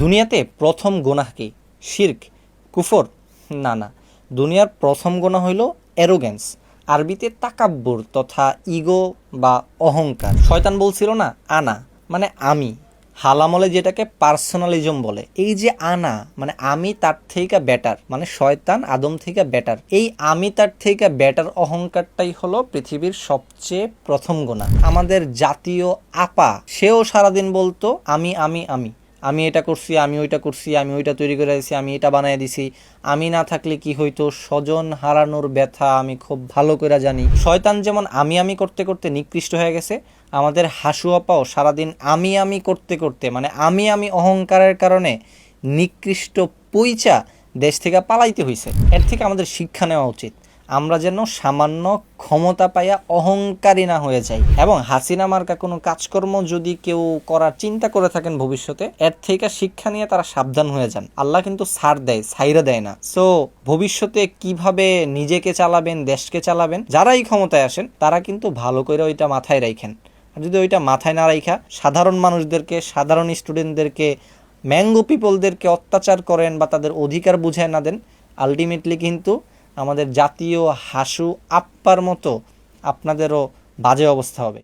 দুনিয়াতে প্রথম গুনাহ কি? শিরক, কুফর? না না, দুনিয়ার প্রথম গুনাহ হইল অ্যারোগেন্স, আরবিতে তাকাব্বুর তথা ইগো বা অহংকার। শয়তান বলছিল না আনা মানে আমি, হালামলে যেটাকে পার্সোনালিজম বলে। এই যে আনা মানে আমি তার থেকে বেটার, মানে শয়তান আদম থেকে বেটার, এই আমি তার থেকে বেটার অহংকারটাই হলো পৃথিবীর সবচেয়ে প্রথম গুনাহ। আমাদের জাতীয় আপা সেও সারাদিন বলতো আমি আমি আমি, আমি এটা করছি, আমি ওইটা করছি, আমি ওইটা তৈরি করে দিছি, আমি এটা বানিয়ে দিছি, আমি না থাকলে কি হইতো, স্বজন হারানোর ব্যথা আমি খুব ভালো করে জানি। শয়তান যেমন আমি আমি করতে করতে নিকৃষ্ট হয়ে গেছে, আমাদের হাসু আপাও সারাদিন আমি আমি করতে করতে মানে আমি আমি অহংকারের কারণে নিকৃষ্ট পইচা দেশ থেকে পালাইতে হইছে। এর থেকে আমাদের শিক্ষা নেওয়া উচিত, আমরা যেন সামান্য ক্ষমতা পাইয়া অহংকারী না হয়ে যাই। এবং হাসিনা মার্কা কোনো কাজকর্ম যদি কেউ করার চিন্তা করে থাকেন ভবিষ্যতে, এর থেকে শিক্ষা নিয়ে তারা সাবধান হয়ে যান। আল্লাহ কিন্তু ছাড় দেয়, ছাইরা দেয় না। সো ভবিষ্যতে কিভাবে নিজেকে চালাবেন, দেশকে চালাবেন, যারাই ক্ষমতায় আসেন তারা কিন্তু ভালো করে ওইটা মাথায় রাখেন। আর যদি ওইটা মাথায় না রাখা সাধারণ মানুষদেরকে, সাধারণ স্টুডেন্টদেরকে, ম্যাঙ্গো পিপলদেরকে অত্যাচার করেন বা তাদের অধিকার বুঝায় না দেন, আলটিমেটলি কিন্তু আমাদের জাতীয় হাসু আপ্পার মতো আপনাদেরও বাজে অবস্থা হবে।